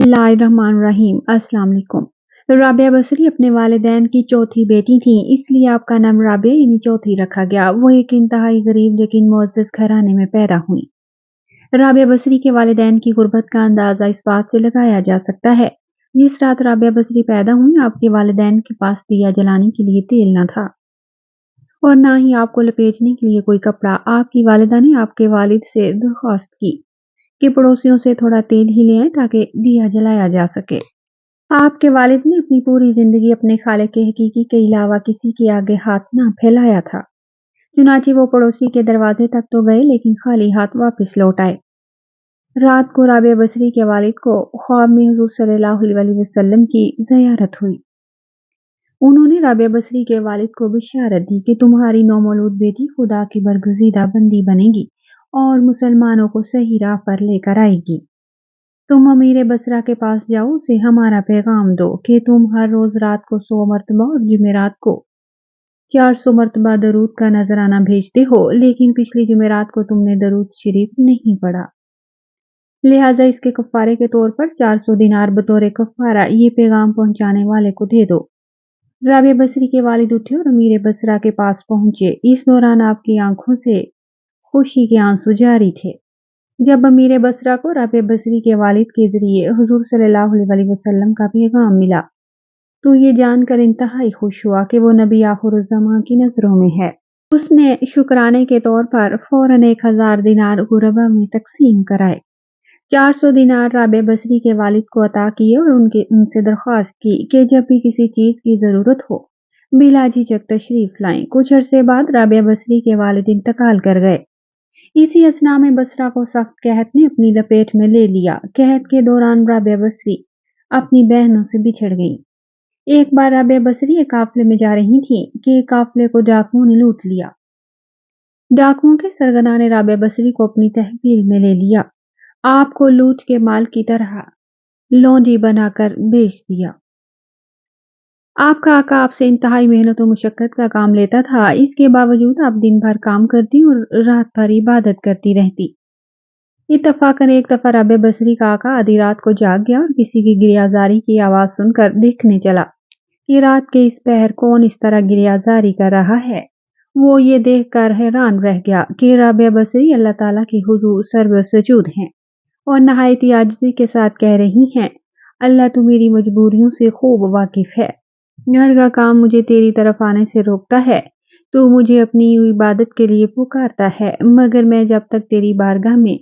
बिस्मिल्लाहिर्रहमानिर्रहीम। अस्सलाम वालेकुम। राबिया बसरी अपने वालिदैन की चौथी बेटी थीं, इसलिए आपका नाम राबिया यानी चौथी रखा गया। वो एक इंतहाई गरीब लेकिन मुअज़्ज़ज़ घराने में पैदा हुई। राबिया बसरी के वालिदैन की गुर्बत का अंदाज़ा इस बात से लगाया जा सकता है, जिस रात राबिया बसरी पैदा हुई आपके वालिदैन के पास दिया जलाने के लिए तेल न था और ना ही आपको लपेटने के लिए कोई कपड़ा। आपकी वालिदा ने आपके वालिद से दरख्वास्त की कि पड़ोसियों से थोड़ा तेल ही ले आएं ताकि दिया जलाया जा सके। आपके वालिद ने अपनी पूरी जिंदगी अपने खालिक के हकीकी के अलावा किसी के आगे हाथ ना फैलाया था। चुनांचे वो पड़ोसी के दरवाजे तक तो गए लेकिन खाली हाथ वापस लौट आए। रात को राबिया बसरी के वालिद को ख्वाब में हुजूर सल्लल्लाहु अलैहि वसल्लम की ज़ियारत हुई। उन्होंने राबिया बसरी के वालिद को बिशारत दी कि तुम्हारी नौमौलूद बेटी खुदा की बरगुज़ीदा बंदी बनेगी और मुसलमानों को सही राह पर लेकर आएगी। तुम अमीर बसरा के पास जाओ, उसे हमारा पैगाम दो कि तुम हर रोज रात को 100 मरतबा और जुमेरात को 400 मरतबा दरूद का नजराना भेजते हो, लेकिन पिछली जुमेरात को तुमने दरूद शरीफ नहीं पढ़ा। लिहाजा इसके कफ़ारे के तौर पर 400 दिनार बतौर कफ़ारा ये पैगाम पहुंचाने वाले को दे दो। राबिया बसरी के वालिद उठे और अमीर बसरा के पास पहुंचे। इस दौरान आपकी आंखों से खुशी के आंसू जारी थे। जब अमीर बसरा को राबिया बसरी के वालिद के जरिए हुजूर सल्लल्लाहु अलैहि वसल्लम का पैगाम मिला तो ये जानकर इंतहाई खुश हुआ कि वो नबी आखिरुज़्ज़मां की नजरों में है। उसने शुक्राने के तौर पर फौरन 1000 दिनार गुरबा में तकसीम कराए। 400 दिनार राबिया बसरी के वालिद को अता किए और उनसे दरख्वास्त की कि जब भी किसी चीज की जरूरत हो बिला झिझक तशरीफ लाएं। कुछ अरसे बाद राबिया बसरी के वालिद इंतकाल कर गए। इसी असना में बसरा को सख्त कहत ने अपनी लपेट में ले लिया। कहत के दौरान राबिया बसरी अपनी बहनों से बिछड़ गई। एक बार राबिया बसरी एक काफले में जा रही थी कि काफले को डाकुओं ने लूट लिया। डाकुओं के सरगना ने राबिया बसरी को अपनी तहवील में ले लिया। आपको लूट के माल की तरह लौंडी बनाकर बेच दिया। आपका आका आपसे इंतहाई मेहनत और मुशक्कत का काम लेता था, इसके बावजूद आप दिन भर काम करती और रात भर इबादत करती रहती। इत्तफाकन एक दफा राबिया बसरी का आका आधी रात को जाग गया और किसी की गिरियाजारी की आवाज सुनकर देखने चला कि रात के इस पहर कौन इस तरह गिरियाजारी कर रहा है। वो ये देखकर हैरान रह गया कि राबिया बसरी अल्लाह ताला की हुजूर सर्व सजूद हैं और नहायती आजिज़ी के साथ कह रही हैं, अल्लाह तू मेरी मजबूरियों से खूब वाकिफ है। घर का काम मुझे तेरी तरफ आने से रोकता है। तू मुझे अपनी इबादत के लिए पुकारता है, मगर मैं जब तक तेरी बारगाह में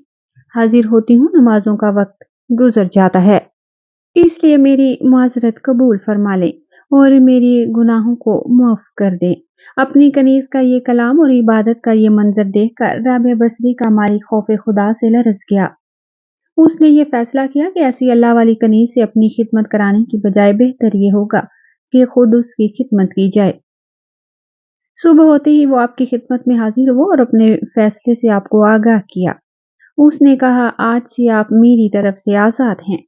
हाजिर होती हूँ नमाजों का वक्त गुजर जाता है। इसलिए मेरी माजरत कबूल फरमा ले और मेरी गुनाहों को माफ कर दे। अपनी कनीज का ये कलाम और इबादत का ये मंजर देखकर राबिया बसरी का मालिक खौफ खुदा से लरस गया। उसने ये फैसला किया कि ऐसी अल्लाह वाली कनीज से अपनी खिदमत कराने की बजाय बेहतर ये होगा कि खुद उसकी खिदमत की जाए। सुबह होते ही वो आपकी खिदमत में हाजिर हुआ और अपने फैसले से आपको आगाह किया। उसने कहा, आज से आप मेरी तरफ से आजाद हैं।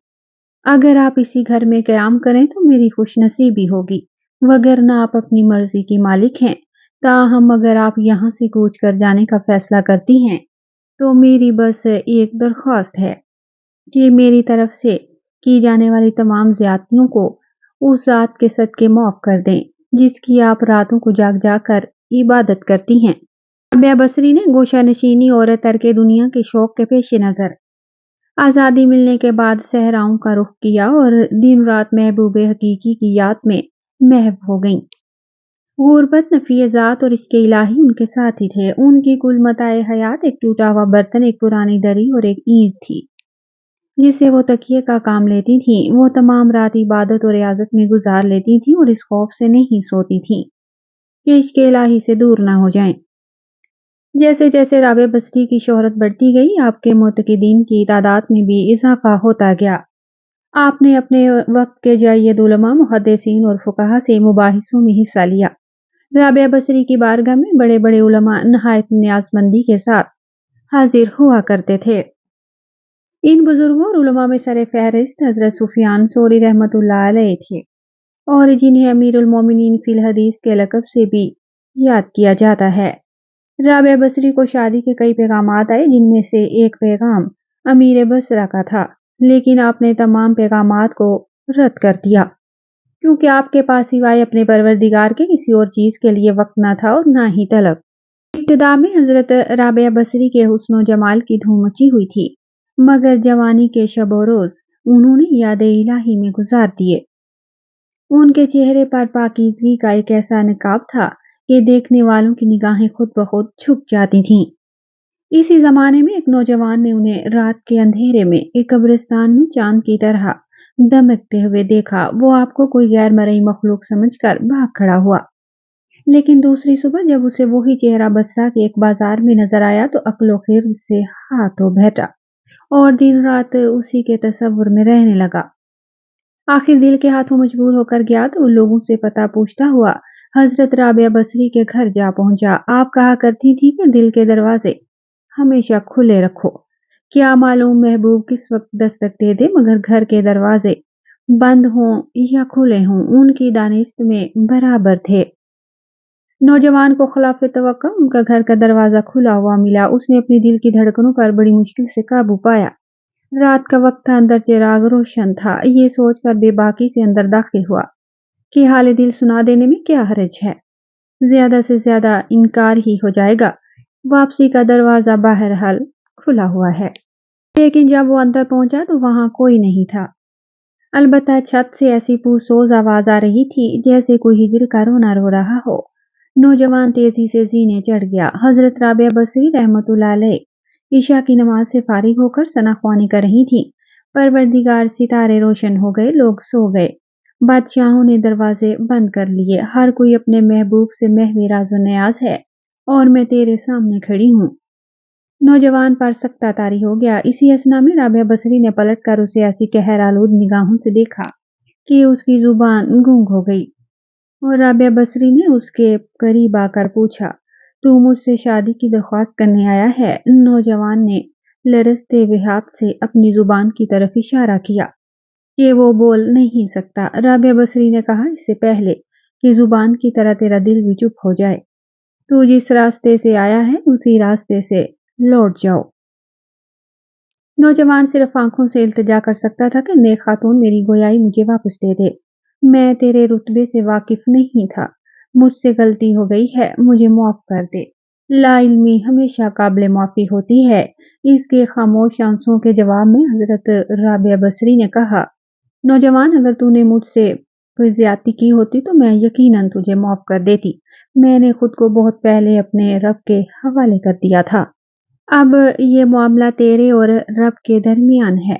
अगर आप इसी घर में क़याम करें तो मेरी खुशनसीबी होगी, वगरना आप अपनी मर्जी की मालिक हैं। ताहम अगर आप यहाँ से कूच कर जाने का फैसला करती हैं तो मेरी बस एक दरख्वास्त है कि मेरी तरफ से की जाने वाली तमाम ज्यादतियों को उस ज़ात के सदके माफ कर दें जिसकी आप रातों को जाग जाग कर इबादत करती हैं। राबिया बसरी ने गोशा नशीनी और तर्के दुनिया के शौक के पेश नज़र आज़ादी मिलने के बाद सहराओं का रुख किया और दिन रात महबूब हकीकी की याद में महव हो गईं। गुर्बत, नफियजात और इश्क इलाही उनके साथी थे। उनकी कुल मताए हयात एक टूटा हुआ बर्तन, एक पुरानी दरी और एक ईंट थी जिसे वो तकिए का काम लेती थी। वो तमाम रात इबादत और रियाजत में गुजार लेती थी और इस खौफ से नहीं सोती थी कि इश्क इलाही से दूर ना हो जाएं। जैसे जैसे राबिया बसरी की शोहरत बढ़ती गई, आपके मुतकिदीन की तादाद में भी इजाफा होता गया। आपने अपने वक्त के जायद उलमा, मुहद्दिसीन और फुकहा से मुबाहिसों में हिस्सा लिया। राबिया बसरी की बारगाह में बड़े बड़े उलमा नहायत न्याज़मंदी के साथ हाजिर हुआ करते थे। इन बुजुर्गों और उलमा में सरे फहरिस्त हजरत सुफियान सौरी रहमतुल्लाह अलैह थे और जिन्हें अमीरुल मोमिनीन फिल हदीस के लक़ब से भी याद किया जाता है। राबिया बसरी को शादी के कई पैगामात आए, जिनमें से एक पैगाम अमीर बसरा का था। لیکن آپ نے تمام پیغامات کو رد کر دیا کیونکہ آپ کے پاس سوائے اپنے پروردگار کے کسی اور چیز کے لیے وقت نہ تھا اور نہ ہی طلب۔ ابتدا میں حضرت رابعہ بصری کے حسن و جمال کی دھوم مچی ہوئی تھی، مگر جوانی کے شب و روز انہوں نے یاد الہی میں گزار دیے۔ ان کے چہرے پر پاکیزگی کا ایک ایسا نقاب تھا کہ دیکھنے والوں کی نگاہیں خود بخود جھک جاتی تھیں۔ اسی زمانے میں ایک نوجوان نے انہیں رات کے اندھیرے میں ایک قبرستان میں چاند کی طرح دمکتے ہوئے دیکھا۔ وہ آپ کو کوئی غیر مرئی مخلوق سمجھ کر بھاگ کھڑا ہوا، لیکن دوسری صبح جب اسے وہی چہرہ بصرہ کے ایک بازار میں نظر آیا تو عقل و خرد سے ہاتھ دھو بیٹھا اور دن رات اسی کے تصور میں رہنے لگا۔ آخر دل کے ہاتھوں مجبور ہو کر گیا تو ان لوگوں سے پتہ پوچھتا ہوا حضرت رابعہ بصری کے گھر جا پہنچا۔ آپ کہا کرتی تھی کہ دل کے دروازے ہمیشہ کھلے رکھو۔ کیا معلوم محبوب کس وقت دستک دے دے، مگر گھر کے دروازے بند ہوں یا کھلے ہوں ان کی دانست میں برابر تھے۔ نوجوان کو خلاف توقع ان کا گھر کا دروازہ کھلا ہوا ملا۔ اس نے اپنی دل کی دھڑکنوں پر بڑی مشکل سے قابو پایا۔ رات کا وقت تھا، اندر چراغ روشن تھا۔ یہ سوچ کر بے باکی سے اندر داخل ہوا کہ حال دل سنا دینے میں کیا حرج ہے، زیادہ سے زیادہ انکار ہی ہو جائے گا۔ واپسی کا دروازہ بہرحال کھلا ہوا ہے۔ لیکن جب وہ اندر پہنچا تو وہاں کوئی نہیں تھا، البتہ چھت سے ایسی پرسوز آواز آ رہی تھی جیسے کوئی ہجر کا رونا رو رہا ہو۔ نوجوان تیزی سے زینے چڑھ گیا۔ حضرت رابعہ بصری رحمت اللہ علیہ عشاء کی نماز سے فارغ ہو کر ثنا خوانی کر رہی تھی۔ پروردگار، ستارے روشن ہو گئے، لوگ سو گئے، بادشاہوں نے دروازے بند کر لیے، ہر کوئی اپنے محبوب سے محو راز و نیاز ہے اور میں تیرے سامنے کھڑی ہوں۔ نوجوان پر سکتہ طاری ہو گیا۔ اسی اثنا میں رابعہ بصری نے پلٹ کر اسے ایسی قہر آلود نگاہوں سے دیکھا کہ اس کی زبان گونگ ہو گئی اور رابعہ بصری نے اس کے قریب آ کر پوچھا، تو مجھ سے شادی کی درخواست کرنے آیا ہے؟ نوجوان نے لرزتے ہوئے ہاتھ سے اپنی زبان کی طرف اشارہ کیا کہ وہ بول نہیں سکتا۔ رابعہ بصری نے کہا، اس سے پہلے کہ زبان کی طرح تیرا دل بھی چپ ہو جائے، تو جس راستے سے آیا ہے اسی راستے سے لوٹ جاؤ۔ نوجوان صرف آنکھوں سے التجا کر سکتا تھا کہ نیک خاتون، میری گویائی مجھے واپس دے دے۔ میں تیرے رتبے سے واقف نہیں تھا، مجھ سے غلطی ہو گئی ہے، مجھے معاف کر دے۔ لا علمی ہمیشہ قابل معافی ہوتی ہے۔ اس کے خاموش آنسوؤں کے جواب میں حضرت رابعہ بصری نے کہا، نوجوان، اگر تو نے مجھ سے کوئی زیادتی کی ہوتی تو میں یقیناً تجھے معاف کر دیتی۔ میں نے خود کو بہت پہلے اپنے رب کے حوالے کر دیا تھا۔ اب یہ معاملہ تیرے اور رب کے درمیان ہے۔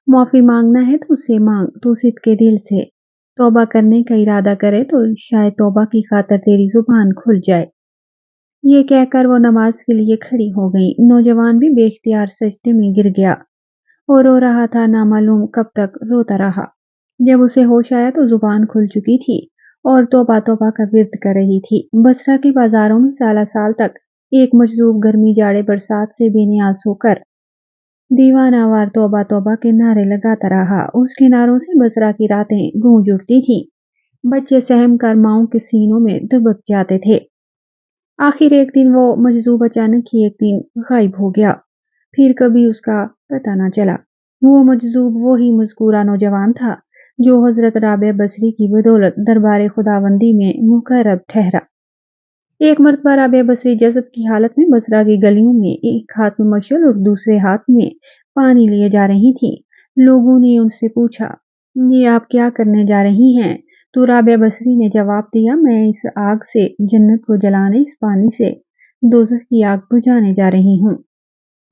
معافی مانگنا ہے تو اسے مانگ، تو صدق کے دل سے توبہ کرنے کا ارادہ کرے تو شاید توبہ کی خاطر تیری زبان کھل جائے۔ یہ کہہ کر وہ نماز کے لیے کھڑی ہو گئی۔ نوجوان بھی بے اختیار سجدے میں گر گیا اور رو رہا تھا، نامعلوم کب تک روتا رہا۔ جب اسے ہوش آیا تو زبان کھل چکی تھی اور توبہ توبہ کا ورد کر رہی تھی۔ بصرہ کے بازاروں میں سالہ سال تک ایک مجذوب گرمی جاڑے برسات سے بے نیاز ہو کر دیوانہ وار توبہ توبہ کے نعرے لگاتا رہا۔ اس کے نعروں سے بصرہ کی راتیں گونج اٹھتی تھیں، بچے سہم کر ماؤں کے سینوں میں دبک جاتے تھے۔ آخر ایک دن وہ مجذوب اچانک ہی ایک دن غائب ہو گیا، پھر کبھی اس کا پتہ نہ چلا۔ وہ مجذوب وہی مذکورہ نوجوان تھا جو حضرت رابعہ بصری کی بدولت دربار خداوندی میں مقرب ٹھہرا۔ ایک مرتبہ رابعہ بصری جذب کی حالت میں بصرہ کی گلیوں میں ایک ہاتھ میں مشعل اور دوسرے ہاتھ میں پانی لیے جا رہی تھیں۔ لوگوں نے ان سے پوچھا، یہ آپ کیا کرنے جا رہی ہیں؟ تو رابعہ بصری نے جواب دیا، میں اس آگ سے جنت کو جلانے، اس پانی سے دوزخ کی آگ بجھانے جا رہی ہوں،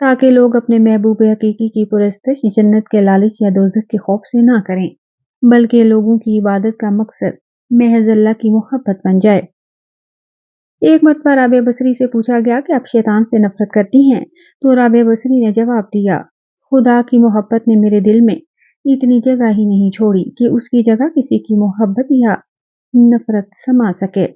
تاکہ لوگ اپنے محبوب حقیقی کی پرستش جنت کے لالچ یا دوزخ کے خوف سے نہ کریں، بلکہ لوگوں کی عبادت کا مقصد محض اللہ کی محبت بن جائے۔ ایک مرتبہ رابعہ بصری سے پوچھا گیا کہ آپ شیطان سے نفرت کرتی ہیں؟ تو رابعہ بصری نے جواب دیا، خدا کی محبت نے میرے دل میں اتنی جگہ ہی نہیں چھوڑی کہ اس کی جگہ کسی کی محبت یا نفرت سما سکے۔